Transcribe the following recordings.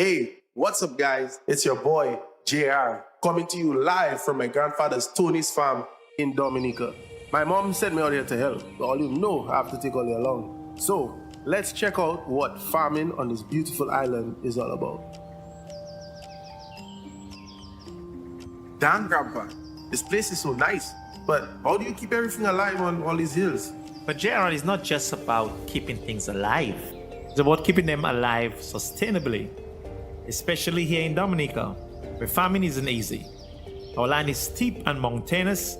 Hey, what's up guys? It's your boy, JR, coming to you live from my grandfather's Tony's farm in Dominica. My mom sent me out here to help, but all you know I have to take all you along. So, let's check out what farming on this beautiful island is all about. Damn, Grandpa, this place is so nice, but how do you keep everything alive on all these hills? But Gerald, is not just about keeping things alive. It's about keeping them alive sustainably. Especially here in Dominica, where farming isn't easy. Our land is steep and mountainous,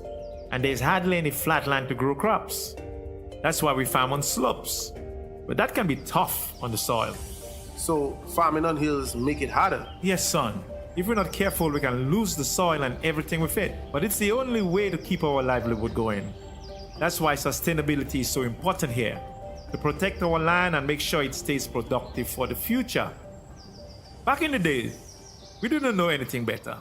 and there's hardly any flat land to grow crops. That's why we farm on slopes. But that can be tough on the soil. So farming on hills make it harder? Yes, son. If we're not careful, we can lose the soil and everything with it. But it's the only way to keep our livelihood going. That's why sustainability is so important here. To protect our land and make sure it stays productive for the future. Back in the day, we didn't know anything better.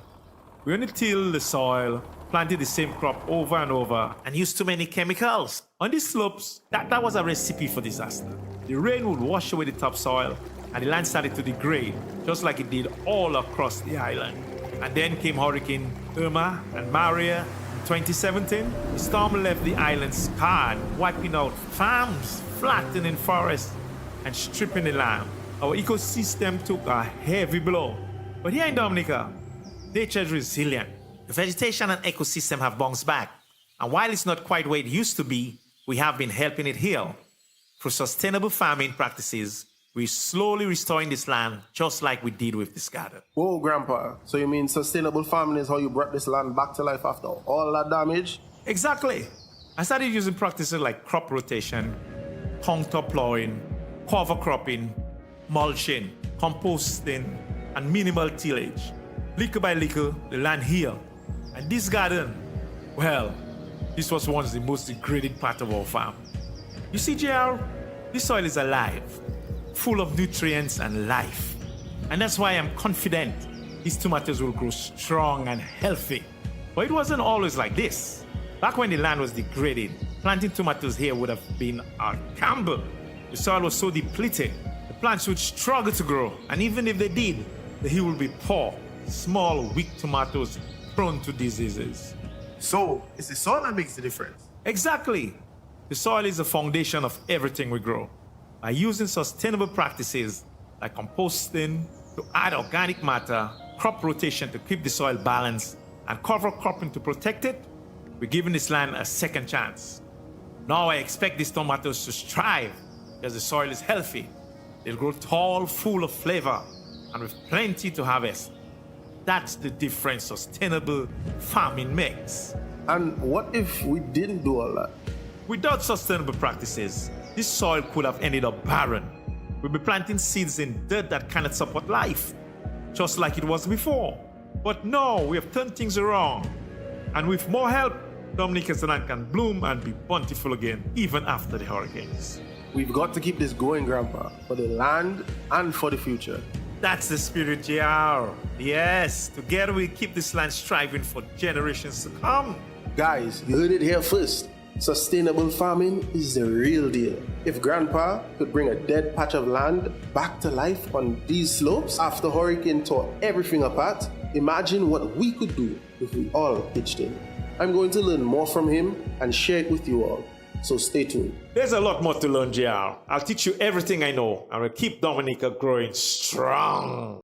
We only tilled the soil, planted the same crop over and over, and used too many chemicals. On these slopes, that was a recipe for disaster. The rain would wash away the topsoil, and the land started to degrade, just like it did all across the island. And then came Hurricane Irma and Maria in 2017. The storm left the island scarred, wiping out farms, flattening forests, and stripping the land. Our ecosystem took a heavy blow. But here in Dominica, nature is resilient. The vegetation and ecosystem have bounced back. And while it's not quite where it used to be, we have been helping it heal. Through sustainable farming practices, we're slowly restoring this land, just like we did with this garden. Whoa, Grandpa. So you mean sustainable farming is how you brought this land back to life after all that damage? Exactly. I started using practices like crop rotation, contour plowing, cover cropping, mulching, composting, and minimal tillage. Little by little, the land healed. And this garden, well, this was once the most degraded part of our farm. You see, JR, this soil is alive, full of nutrients and life. And that's why I'm confident these tomatoes will grow strong and healthy. But it wasn't always like this. Back when the land was degraded, planting tomatoes here would have been a gamble. The soil was so depleted, the plants would struggle to grow, and even if they did, the yield would be poor, small, weak tomatoes prone to diseases. So, it's the soil that makes the difference? Exactly. The soil is the foundation of everything we grow. By using sustainable practices like composting to add organic matter, crop rotation to keep the soil balanced, and cover cropping to protect it, we're giving this land a second chance. Now I expect these tomatoes to strive because the soil is healthy. They'll grow tall, full of flavor, and with plenty to harvest. That's the difference sustainable farming makes. And what if we didn't do all that? Without sustainable practices, this soil could have ended up barren. We'll be planting seeds in dirt that cannot support life, just like it was before. But no, we have turned things around. And with more help, Dominica's land can bloom and be bountiful again, even after the hurricanes. We've got to keep this going, Grandpa, for the land and for the future. That's the spirit, JR. Yes, together we keep this land striving for generations to come. Guys, you heard it here first. Sustainable farming is the real deal. If Grandpa could bring a dead patch of land back to life on these slopes after hurricane tore everything apart, imagine what we could do if we all pitched in. I'm going to learn more from him and share it with you all. So stay tuned. There's a lot more to learn, JR. I'll teach you everything I know and will keep Dominica growing strong.